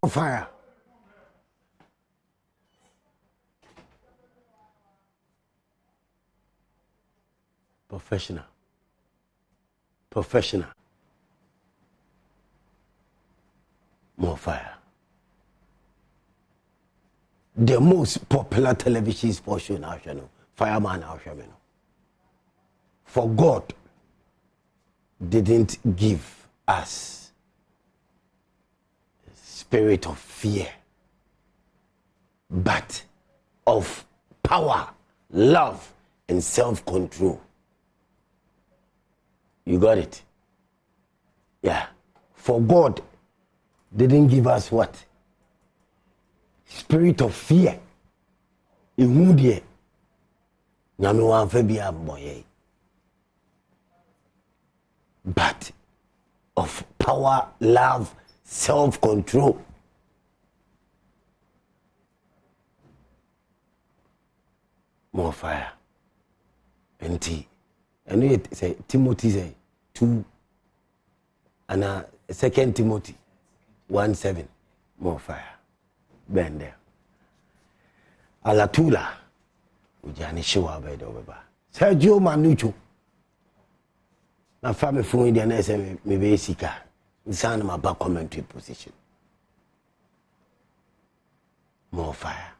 More fire. Professional. Professional. More fire. The most popular television sports show now, Fireman now, for God didn't give us spirit of fear, but of power, love, and self-control. You got it? Yeah. For God didn't give us what? Spirit of fear. Immediate. But of power, love, self-control. More fire. And it say Timothy say 2 and 2 Timothy 1:7. More fire. Bend there. Alatula. Ujani shiwa by the over. Sergio Manucho. Na family phone the na say me be Sika. Nsan my back commentary position. More fire.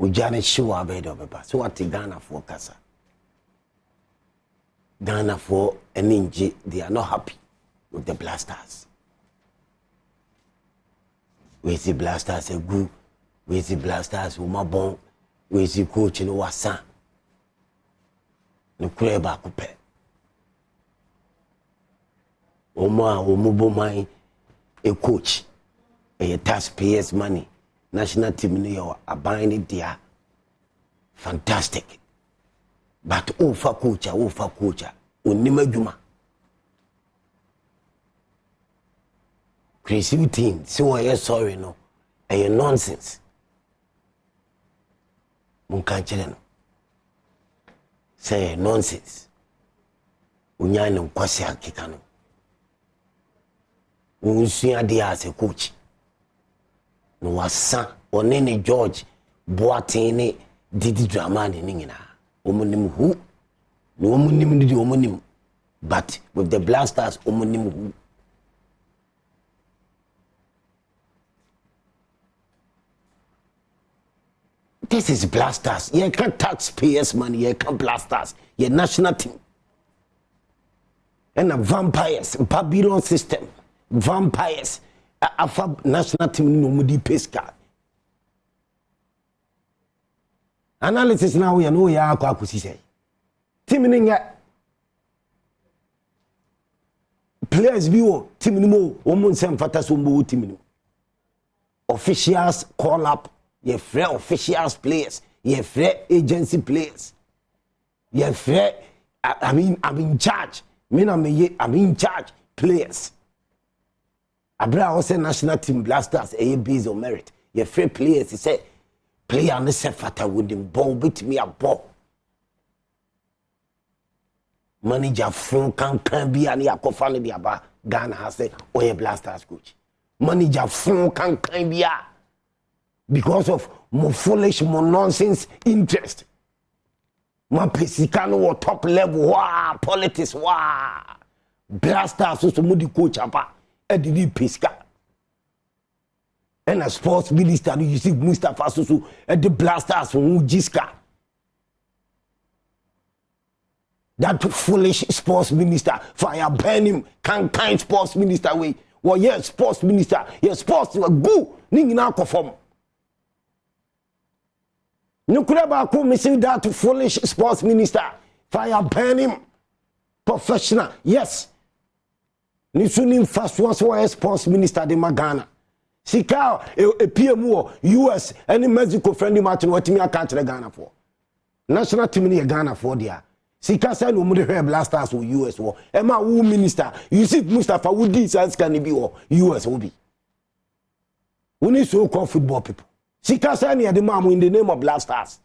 Ujani shiwa by the over. So what Ghana for kasa. Ghana for an inji, they are not happy with the blasters. We see blasters a good, we see blasters who ma bon, we see coach in Wasa. No creba coupe. Oma omubo mai a coach, a taxpayers money, national team New York are buying it there. Fantastic. But ofa coacha, unimajuma. Crazy thing, so I sorry no, a nonsense. Munkanchele no. Say nonsense. Unyane mkwasi akikano. Unsuya dia as a coach. No wasa, onene George, boatene, didi drama ni ningina. Omunim who? No omunim di omunim. But with the blasters, omunim who? This is blasters. You can't taxpayers money, you can't blasters. Your national team. And a vampires, Babylon system. Vampires. Alpha national team no mudi pesca. Analysis now we know ya kwakusi say. Team ninga players view team nimo omun sem fata so mbo team nimo. Officials call up ye free officials players, ye free agency players. Ye free I'm in charge. I'm in charge players. Abra also national team blasters a base on merit. Ye free players he say player and se fata with him ball beat me a ball. Manager phone can be an yakofani be aba Ghana has said oh ye blasters coach. Manager phone can be a because of more foolish, more nonsense interest. My pesikano or top level, wow, politics, wow. Blasters so mudi coach apa, edidi peska. And a sports minister, you see Mustafa Susu, at the blasters from Jiska. That foolish sports minister, fire burn him, can't kind sports minister way. Well, yes, sports minister, yes, sports go, ning na conform. No could ever missing that foolish sports minister. Fire burn him. Professional. Yes. Nisunim first was sports minister de Magana. Sika a PMO US any Mexico friendly match what me account Ghana for. National team in Ghana for there. Sika said no more blasters or US war. Emma who minister. You see Mustafa would this as can be or US will be. We need so called football people. Sika say near the mamu in the name of blasters.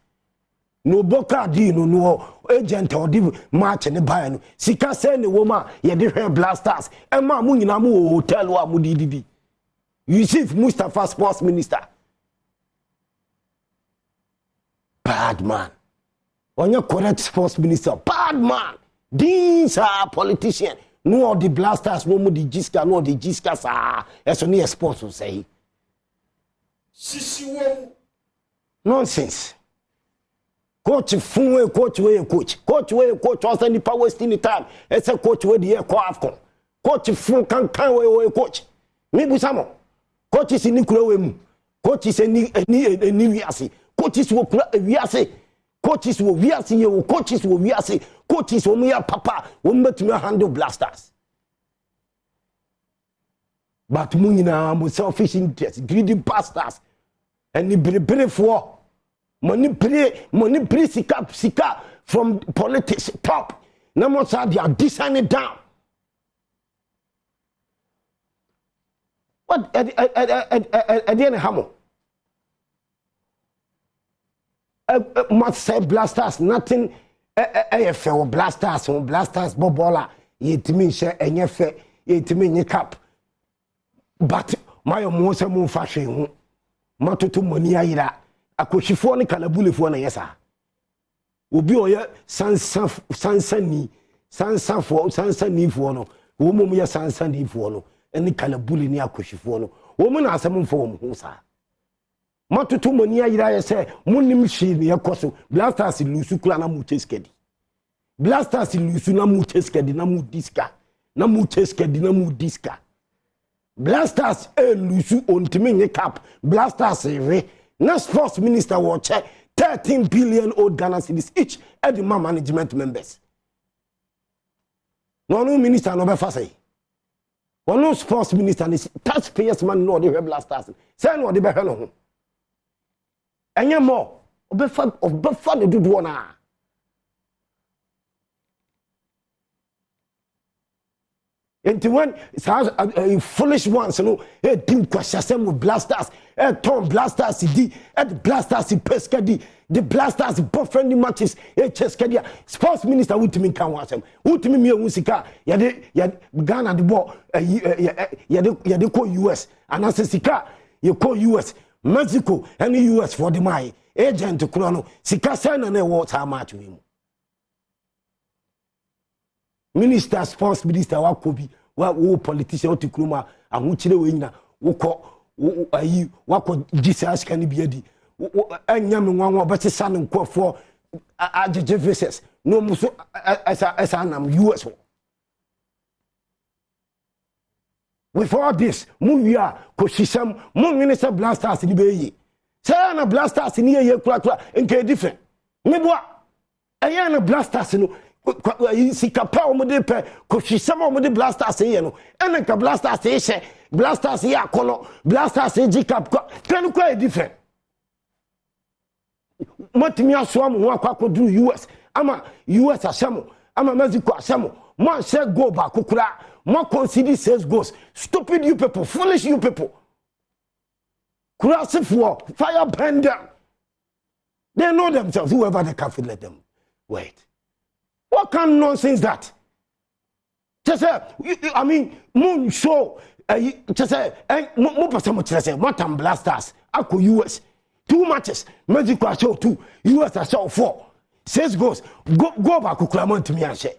No boka di no agent or di match ne buy no. Sika say ne woman ye di blasters. E ma mu nyina mu hotel wa mu di. Yusuf Mustafa sports minister. Bad man. On your correct sports minister, bad man. These are politicians. No the blasters, no the Jiska, no the Jiskas are as only sports will say. Nonsense. Coach Funwe, coach way, coach way, coach was any power wasting the time. It's a coach way the air co. Coach Fun can way, coach. Maybe some coach is in Nicola, coach is a new Yasi, coaches will Yasi. Coaches will we are seeing coaches will we are saying coaches will me papa will make me handle blasters. But Munina with selfish interest, greedy bastards, and the pray for money pray Sika from politics top. No more say they are designing down. What at the end hammer? Must say blasters, nothing. AFL blasters, bobola. Yetimi share enyefe, yetimi nyekap. But my omosa mo fashion. Matutu money ayira. Akoshifo ni kalabule fo na yesa. Obi oye sansani fo no. Wo mo ye sansani fo no. Eni kalabule ni akoshifo no. Wo mo na asem fo wo ho sa. Matutu money ayira ye say munim shi ne yakoso blasters lusu kula na mu cheskedi blasters lusu na mu cheskedi na mu diska na mu cheskedi na mu diska blasters lusu ontimi nye cap blasters re na sports minister wo che 13 billion old Ghana cedis each at the management members no minister no be fa say no sports minister is taxpayers man no the blasters say no the be no ho enye mo obefa no dudu na enti when foolish ones no team kwashasem with blasters tom blasters di blasters peskadi the blasters boyfriend matches cheskadi sports minister wutimi kan wasem wutimi me hu sika ya Ghana the ball ya de ko US anase sika ye ko US Mexico and the US for the my agent Kurono, Sika Sana ne water match with him. Minister, sports minister, what could be what politician to Kruma and which the winner, what could Jesus can be a D. And Yaman one better son and quote for adjectives, no muso as I am US. With all this, Muvia, Koshisam, Moon Minister blasters in the Bay. Say, blasters in here, and get different. Mibwa, a blasters in Sika power, Koshisam, the blasters here, and like a blasters station, blasters here, color, blasters in Jicap, can quite different. Matimia swam, what could do US. I'm a US Asamo, I'm a Mexico Asamo, man said go back, Kukura. More consider says goes. Stupid you people, foolish you people. Crassive war, fire burn them. They know themselves, whoever they can let them. Wait. What kind of nonsense that? Just say, I mean, moon show, just say, more person much say, Matam blasters, Ako US. 2 matches, Mexico show 2, US show 4. Says goes, go back to Clamont to me and say.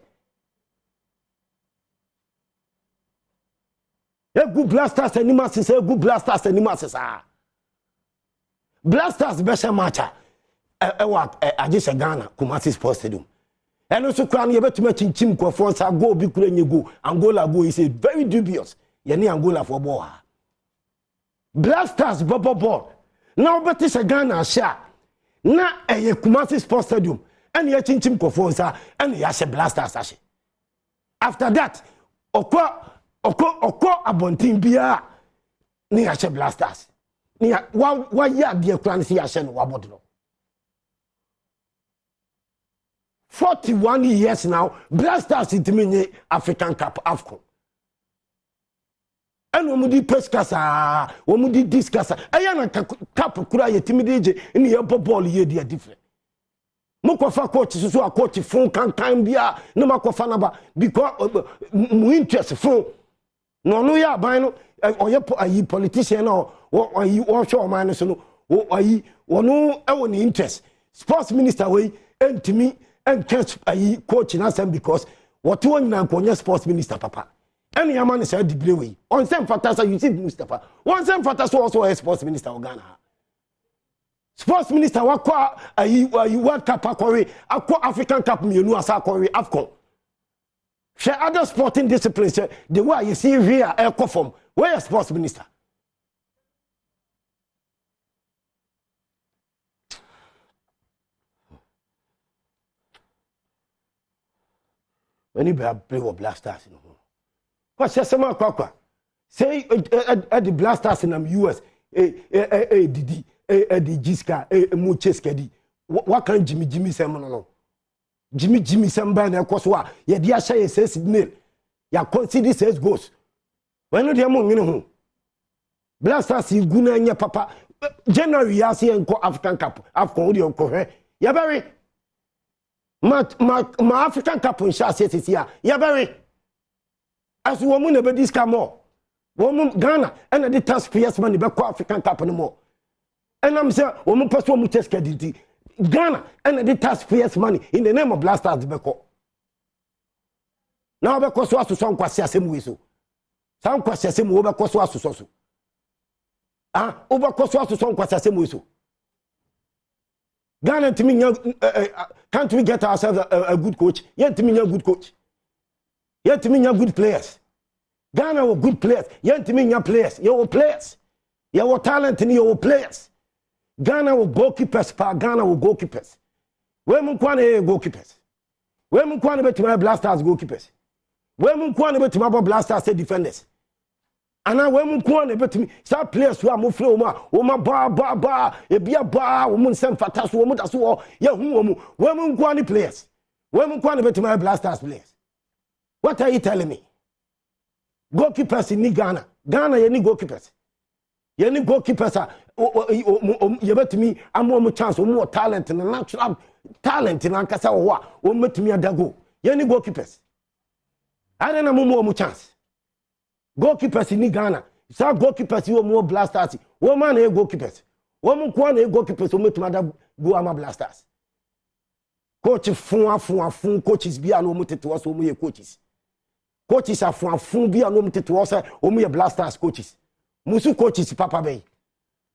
A good blasters and masses, a good blasters and masses are. Blasters better matter. I just a Ghana, Kumasi Sports Stadium. And also, crown you better match in Chimko for go, be cool you go. Angola go is very dubious. Yani Angola for Boa. Blasters bubble ball. Now, but it's a Ghana share. Na a Kumasi Sports Stadium. And you're Chimko for and you say blasters. After that, Oko abontin bia ni ache blasters ni wa ya de kran si ache no wabodo 41 years now blasters itimi African Cup AFCON and wo mudi peskasa wo mudi discasa eya na cup kura yetimi deje ni ye ball ye dia different Mokofa coach so a coach phone kan bia no makofa na ba because mu interest phone no ya ban no oye politician or show man so no ayi wono e won interest sports minister we entimi and catch ayi coach na sem because what one na konya sports minister papa any man say the way on same factors you see Mustafa one same factors also a sports minister of Ghana sports minister wakwa ayi World Cup akori akwa African Cup mienu asa akori AFCON share other sporting disciplines the way you see here air form where sports minister when you play with blasters no what say some kwakwa say the blasters in the US the Sika mu cheskedi what can Jimmy say no Jimmy samba na ekoso a ye dia hye say signal ya consider says goes when the am nwene ho blasters iguna anya papa January ya say enko African Cup AFCON odi enko hwe ya very ma African Cup in sha say ya very as woman na be this more woman Ghana and the taxpayers money be ko African Cup no more and I'm say woman person mu cheskedi Ghana and the taxpayers money in the name of blasters beko. Now beko so aso son kwase asem we so. San kwase asem wo beko so aso so. Ah, obeko so aso son kwase asem we so. Ghana can't we get ourselves a good coach? Yet me good coach. Yet me good players. Ghana were good players. Yet me players. You players. You talent in your players. Ghana will goalkeepers pa Ghana will goalkeepers. We mun kwane goalkeepers. We mun kwane betima blasters goalkeepers. We mun kwane betima blasters defenders. Ana we mun kwane betimi sa players who are mo free o ma ba e bia ba o mun sem fata so o mu da so ye hu o mu. We mun kwane players. We mun kwane betima blasters players. What are you telling me? Goalkeepers in Ghana. Ghana ye ni goalkeepers. Ye ni goalkeepers are you bet me I'm more chance or more talent and natural talent in Ankasa or what met me a dago. You any goalkeepers? I don't know more chance. Goalkeepers in Ghana. Some goalkeepers you more blasters. Woman a goalkeepers. Woman kwan a goalkeepers who met mother go ama blasters. Coach fun coaches be an omote to us who coaches. Coaches are fun be an omote to us who blasters coaches. Musu coaches papa bay.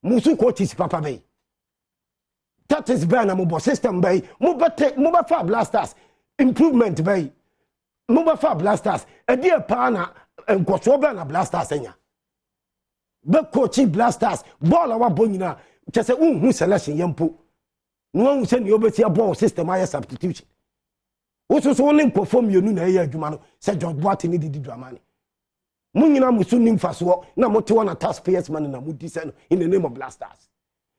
Musu coaches papa bay. That is bana mo system bay. Mo fa blasters improvement bay. Mo fa blasters. E dia pa na enkoso ba na blasters enya. Be coaching blasters ball awa bonyina. Chese unhu selection yempo. No one say ni obeti ball system aye substitution. Wo so won perform yenu na aye adwuma no. Say George Boateng ni didi dramani. Munyina musu nimfaso na mote wana taxpayers money na mudisen in the name of blasters.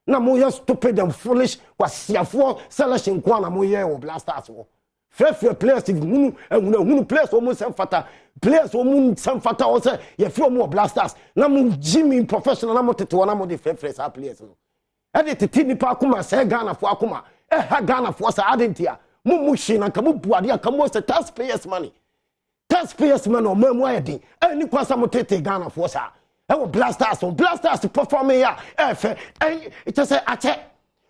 Na mo ya stupid and foolish kwasiafo selection kwa na mo ye o blasters wo. Fair players hunu players o mo semfata players o mo semfata o say ye fi o mo blasters na mo Jimmy professional na mo tete wana mo de fair players no. E de tete nipa akoma say Ghana fo akoma ha Ghana fo say adentia mo shi na ka mo buade aka mo say taxpayers money. Taxpayers man or memo wedding. Any kwasa motete Ghana for sa. E wo blasters to perform here. It just say ache.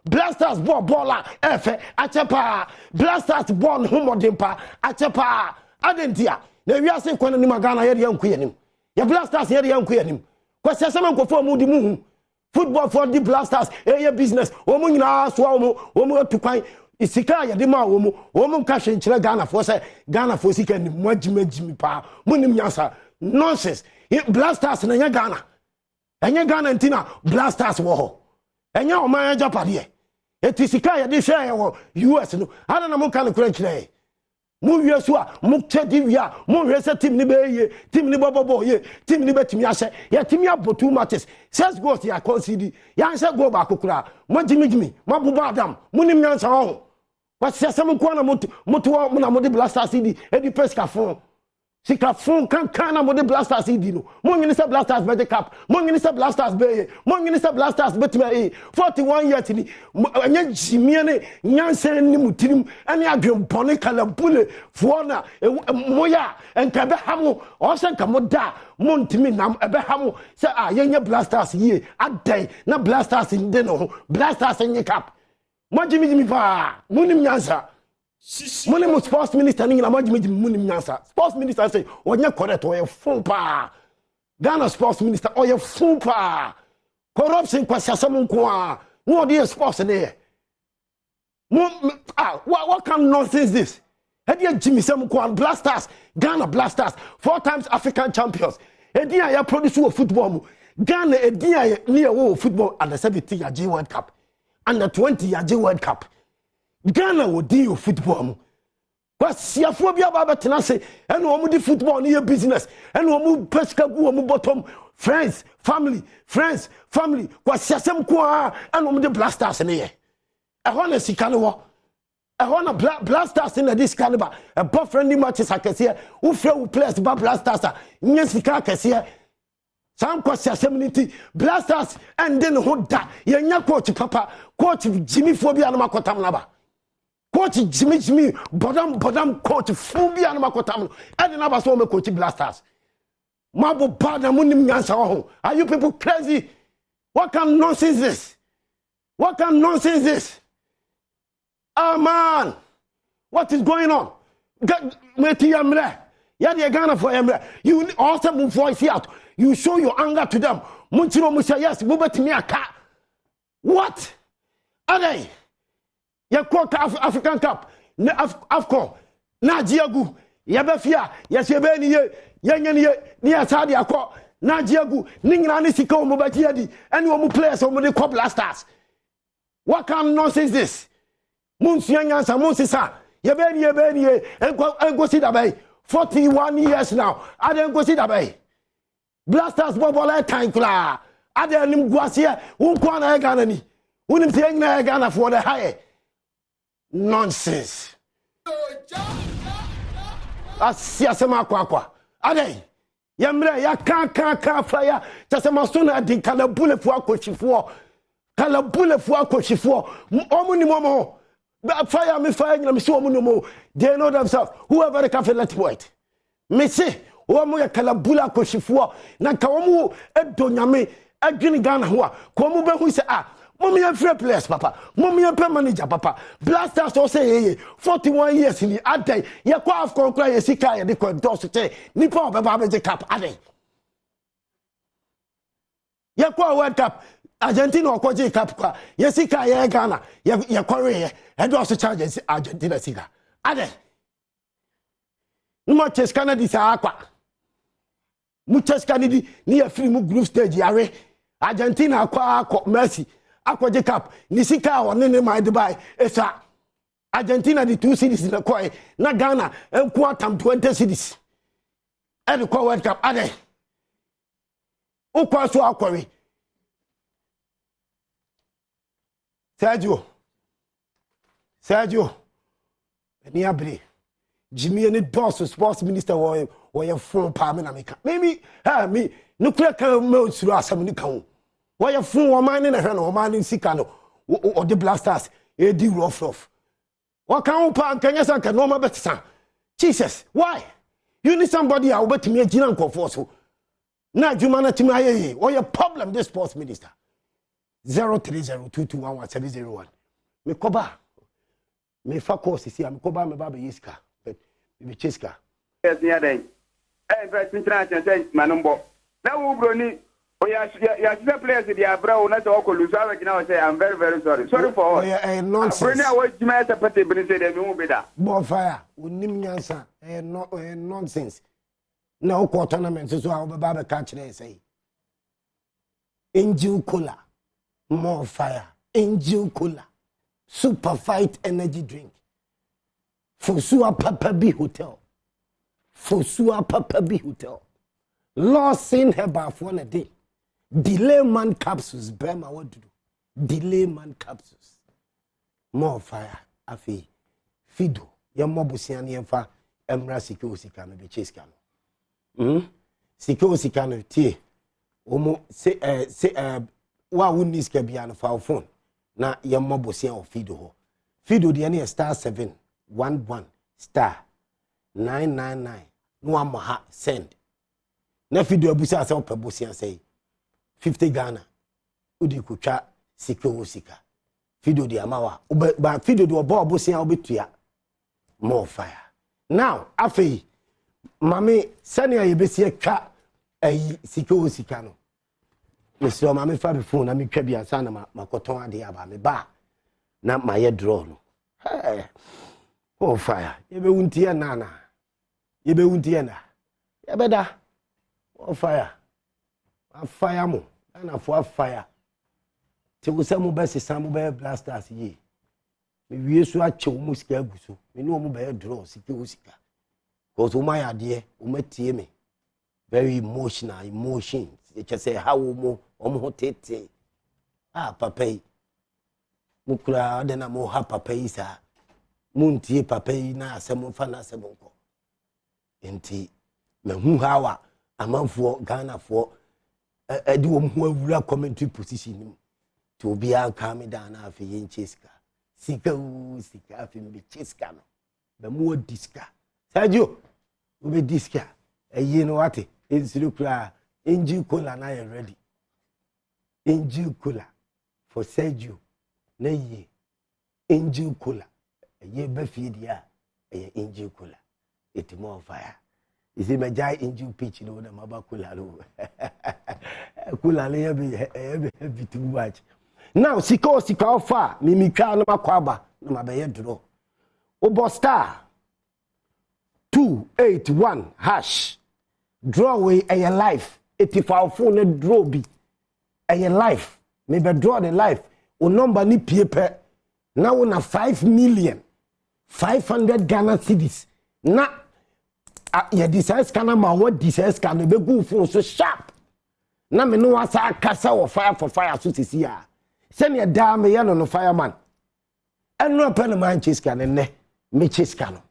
Blasters baller. Ache pa. Blasters born humodin pa. Ache pa. Adentia. Na wi ase kwana ni Ghana ye de yanku yanim. Ya blasters ye de yanku yanim. Kwasa sama nkofo mu di mu. Football for the blasters. Business. Omo nyina so omo tukwan. Sika ya de ma wo ka hwe nkyere Ghana for say Ghana for Sika ni mwajimajimi pa munim nyansa nonsense blasters na nya Ghana enya Ghana ntina blasters wo ho enya o man Japade eti Sika ya de hwe ya wo US no ana na mo ka ne kura nkyere mu wie so a mo tedi wi a mo hwe se team ni be ye team ni bobobo ye team ni betimi ahye ya team ya botu matches 6 goals ya concede ya hye goal ba kokura mwajimajimi mabuba Adam munim nyansa ho. What's some corner moto na modi blasters di edi pesca fon Sika phone can mo de blasters idi no. Mo minister blasters be the cap. Mo minister blasters be. Mo minister blasters betime 41 years ni. Anya jimie ne nyansen ni mutirim ane adwen bone kala bule fo na moya enka be hamo o se nka mo da mo ntimi nam ebe hamo se yenye blasters ye adai na blasters inde no blasters nye cap. Mo jimi pa munim nyansa. Money sports minister ni na majimi munim nyansa. Sports minister say onye correct oye fun pa. Ghana sports minister oye fun pa. Corruption kwasiasam nko a. No dey sports there. What kind of nonsense this? Hedia Jimmy Sam nko Blasters, Ghana Blasters, 4 times African champions. Hedia ya produce football mu. Ghana hedia near football under 17 year World Cup. Under 20 year World Cup. Ghana will deal football mu. But siafobia baba tenase and wo mu di football ni business and wo mu pesca gu wo mu bottom friends family kwa siasem ko and wo mu di blasters ne ye. E ho na sika ne wo. E ho na blasters in this caliber. A boyfriendly matches akese wo frɛ wo players ba blasters nya sika akese. Sam kwa siasem niti blasters and then ho da ye nya coach papa coach Jimmy phobia na makotam na ba. Coach Jimmy bodam coach phobia na makotam and na ba so me coach blasters. Mabo bad na munim nyansa ho. Are you people crazy? What kind of nonsense is this? What kind of nonsense is this? Ah man, what is going on? Ghana for Emre. You also move voice out. You show your anger to them. Munchino Musa, yes, move to me a car. What are they? Ya quote African Cup, Afco, Najiagu, Yabafia, yes, Yabeni, Yanyan, near Sadi Aqua, Najiagu, Ningrani Sika ooo Sika, and you players over the Cup Blasters. What kind of nonsense is this? Munsian Samusisa, Yabeni, and go see that bay. 41 years now. I didn't go see that bay. Blasters Bobola Tankla. I didn't go see Unkwana Ganani. Wouldn't take Ghana for the high. Nonsense. Asiasema kwakwa. Ade. Yamre ya kan fire. Tasema sona di kalabule fu akochifo. Kalabule fu akochifo. Omu ni momo. Fire me na me so omu no mo. They know themselves. Whoever they can feel let wait. Me say omu ya kalabule akochifo. Na ka omu edo nyame adwini Ghana ho a. Ko omu be hu say Mommy and free players, Papa. Mommy and manager, Papa. Blasters also say 41 years in the day. Ya kwa of conclave Sika ya diko dosu te. Nipo baba the cup ade. Ya kwa World Cup. Argentina kwa je cup kwa. Ya Sika ya Ghana. Ya Korea. Head also charge Argentina Sika. Ade. Muches Canada sa akwa. Muches Canada ni ya free mu group stage yare. Argentina kwa Messi. Akwaje Cup ni Sika one ne my Dubai esa Argentina the 2 cities na koi na Ghana enko atam 20 cities e the World Cup ade ukwa so akwari Sergio eni abre Jimmy any boss sports minister wo your phone pa me na make maybe me nuclear can me suru asam ni kan why you fool woman in a hand or man in Sika or the blasters, a deal rough. What can you say? Can no more better? Jesus, why? You need somebody I'll bet me a Jinan Kofoso. Now, humanity, my or your problem, this sports minister 03022117001. Me Koba, me Fakos is here, me Koba, me Baba Yiska, but me Chiska. Yes, near day. First, international say, Manumbo. Now, Brony. Oh, yes, players they are brown. Not all lose. I say I'm very, very sorry. Sorry for all. Nonsense. I was Jamaica, but they say no better. Bonfire. Unimyansa. Nonsense. No tournament. So I'll be Baba catch they say. Angel Cola. More fire. Angel Cola. Super fight energy drink. Fosua Papa B Hotel. Fosua Papa B Hotel. Lost in her bath one a day. Delay man capsules, Brema, what to do? Delay man capsules. More fire, Afi. Fido, your mobusian yemfa, Sika ooo Sika, maybe chase cano. Sika ooo Sika no tie omo se wa wonni sika bia no fa phone na yemmo bosia o fido ho fido de ne star 711 star 999 no amaha send na fido abusa ase opa bosia sei 50 Ghana udi kutwa Sika ooo Sika fido de amawa ba fido de obo bosia obetua more fire now afei mami sania yebesie twa Sika ooo Sika no Mr. Mami fa be phone na me twa bia sa na makoton ade aba me ba na maye draw no hey oh fire yebe wuntie na yebe wuntie na yebeda oh fire afire mo na fo fire ti wo se mo be sesa mo be blasters yi me wie so ache wo mo sika aguso me no mo be draw Sika ooo Sika cause o my ade o matie me very emotions it say how mo omo tete papa yi mukura de na mo ha papa yi sa muntie papa yi na asem fa na asem nko enti mehu hawa amanfo Ghana fo edi wo ho awura commentary position nim to obi aka me da na afi yin cheska Sika ooo Sika afi me cheska no be mo diska sajo obi diska eyi no wate ensuru kura engine cola na you ready engine cola for Sergio na ye engine cola ye be dia engine cola it more fire you see me jai engine pitch no na maba cola lo cola le be too much now Sika ooo Sika offer mi twa no makwaba na mabe draw obo star 281 hash draw away a life 85 phone draw bi a life me be draw the life o number ni piepe na wo na 5,500,000 Ghana cedis na ya design kana ma what design kana be go phone so sharp na me no asa kasa wo fire for fire so sisi a se ne da me ye no fireman eno pe no Manchester ne me cheska no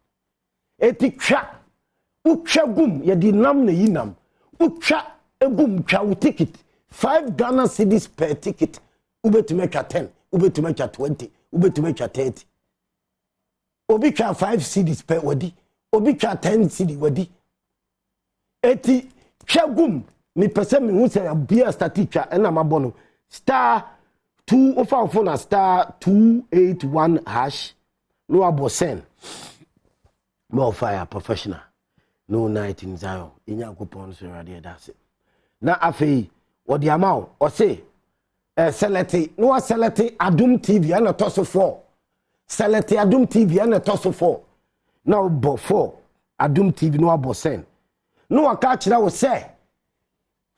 etikwa utwa gum ye di nam na yinam utwa egum twa wo ticket 5 Ghana cedis per ticket ubetuma twa 10 ubetuma twa 20 ubetuma twa 30 obi twa 5 cedis per wadi obi twa 10 cedi wadi eti twa gum mi pese mi hu se bia statica na mabono star 2 ofa phone na star 281 hash no abosen more fire professional no night in Zion inya kupon so radio that's na afei odi amao o say select no select Adom TV and toso 4 select Adom TV and toso 4 now bo 4 Adom TV no abosen no aka kira wo say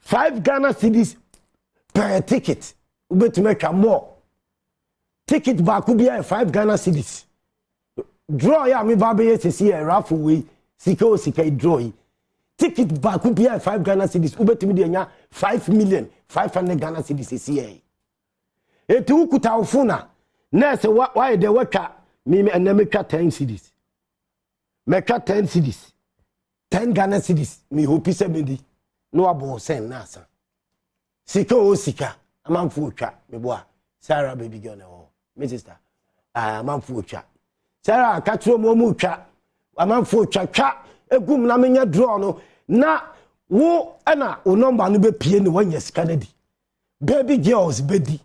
5 Ghana cedis per ticket ubetuma ka more ticket ba ku bia 5 Ghana cedis draw ya me ba be yesi e raffle we Sika ooo Sika draw ticket ba ku bia 5 Ghana cedis ubetumi de nya 5,500,000 Ghana cedis esi eti ukuta ofuna na se why de waka me na me twa 10 cedis me twa 10 cedis 10 Ghana cedis me hope se me di no abo sen na asa Sika ooo Sika amanfo twa me boa Sarah baby girl na ho me sister amanfo twa Sarah akatro mo twa amanfo twa egum na menya draw no na wo na o number no be pie ni wanya sika na di baby girls bedi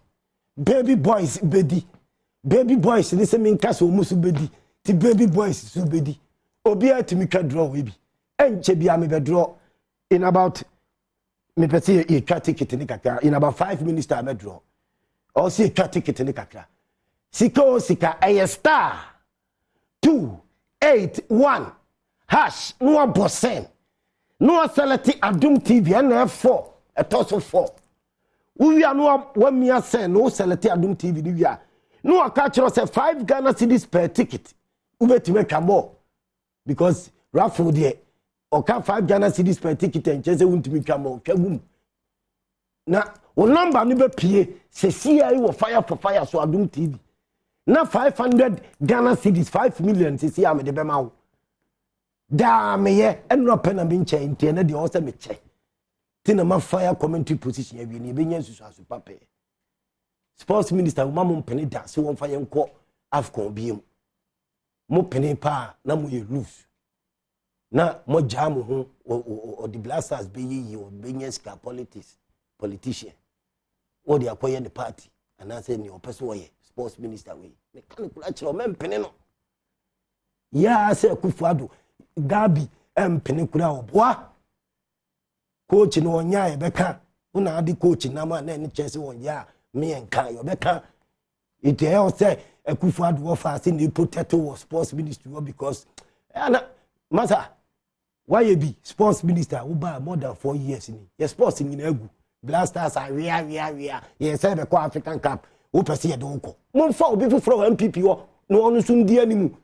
baby boys bedi baby boys ni se minka so musu bedi ti baby boys so bedi obi atimi twa draw we bi enche bia me be draw in about me pese e twa ticket ni kakra in about 5 minutes time draw or see twa ticket ni kakra Sika ooo Sika a star 281 hash no abosen no select Adom TV and F4 a total 4 we are no 1 mia sen no select Adom TV ni wia no aka kiro say 5 Ghana cedis per ticket ubetime ka more because raffle there o ka 5 Ghana cedis per ticket and chese wuntimi ka more twagum na o number ni be pie se CI wo fire for fire so Adom TV na 500 Ghana cedis 5 million se CI me de be ma wo da meye enro pe na me nche ntie na de o se me che ti na ma fire commentary position awie ni be nya susu aso papa sports minister wo ma mo pene da se won fa ye nko afcon biem mo pene pa na mo ye lose na mo jam ho o the blasters be yi o be nya ska politician o de akoye the party and I say ni o person wo ye sports minister we me kan kula kire o me pene no ya se Kufuado Gabi empene kura oboa coach no onya e beka una adi coach na ma na ni chese won ya me enka yo beka it e say Kufuado wo fa say ni potato was sports ministry because ana masa why you be sports minister wo ba more than 4 years ni your sports ni na agu blasters are wia ye say be ko African Cup wo pese ye do ko mo fa obi fufuro MPP wo no onu sun di animu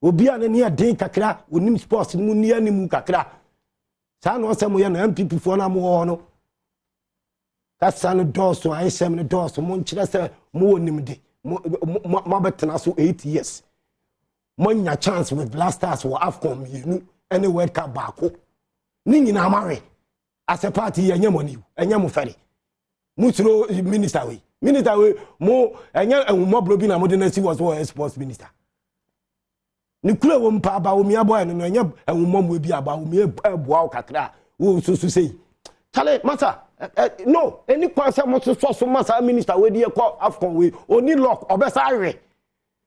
obi an ne den kakra onim sports mu ni animu kakra sa no se mo ye na MPP fo na mo ho no ka sa no doso ai sem no doso mo nkire se mo onim de mo betena so 8 years mo nya chance with blasters wo Afcon yenu any World Cup baako ni nyina amare as a party ye nyamoni enyam fere musuro minister we mo enya enwo bro bi na mo de na si was sports minister ni kula wo mpa ba wo mi aboy no enya enwo mo bi aba wo mi eboa kakra wo so sei chale masa no any kwasa mo so masa minister we dey call Afcon we oni lock obesa re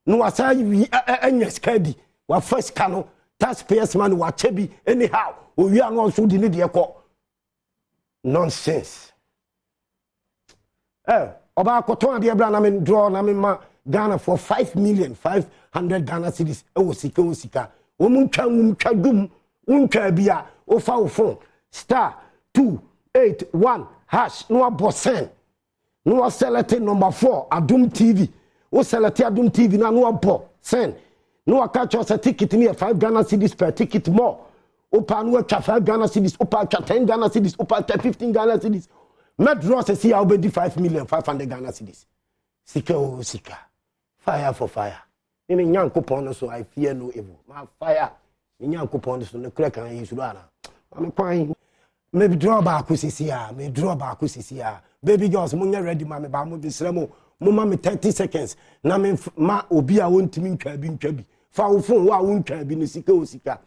no wasa wi enya skadi wa first kano taxpayers man wa chebi anyhow o wi an so di ne dey call nonsense oba koton ade bra na me draw na me ma Ghana for 5,500,000 Ghana cedis e wo Sika ooo Sika wo mun twa dum untwa bia o fa wo phone *281# no abosen no select number 4 Adom TV wo select Adom TV na no abo send no catch us a ticket me 5 Ghana cedis per ticket more opa no twa 5 Ghana cedis opa twa 10 Ghana cedis opa twa 15 Ghana cedis me draw se see how be 5,500,000 Ghana cedis Sika ooo Sika fire for fire me nyankopon no so I fear no evil my fire me nyankopon so no kra kan yesu ana me kwan me draw back sisia baby girls munya ready ma me ba mo bisra mo ma me 30 seconds na me ma obi a wontimi ntwa bi fa wo phone wa wontwa bi no Sika ooo Sika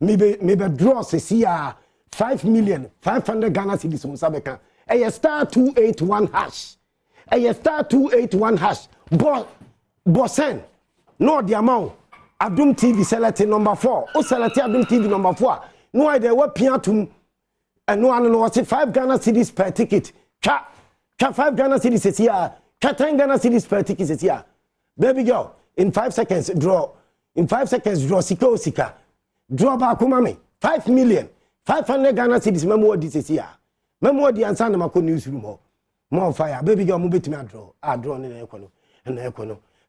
me be draw sisia 5,500,000 Ghana cedis mo sabeka e *281#. *281#. Bosen no the amount Adom TV select number 4 o select Adom TV number 4 no I there what piatum and no one was 5 Ghana cedis per ticket cha 5 Ghana cedis is here cha 10 Ghana cedis per ticket is here baby girl in 5 seconds draw Sika ooo Sika draw back mama 5,500,000 Ghana cedis memo this is here memo the answer na mako newsroom more fire baby girl mo betimi draw ne ekono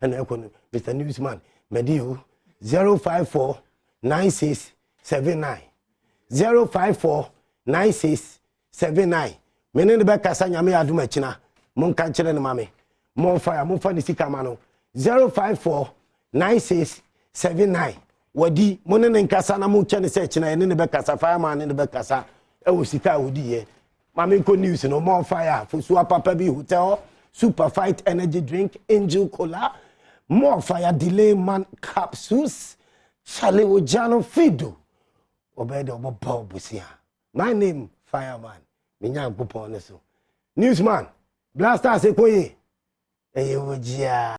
Mr. Newsman medio 0549679 menen be kasa nyame adom akina mon kan kire ne mame mon fire mon fa ni Sika ma no 0549679 wadi monen kasa na mon kene se akina ne be kasa fire man ne be kasa e wo Sika wodi ye mame ko news no mon fire for so papa bi hotel super fight energy drink angel cola more fire delay man capsules chale ojano fido obede obo busia my name fireman minya gopon so newsman blaster se koye eye wojia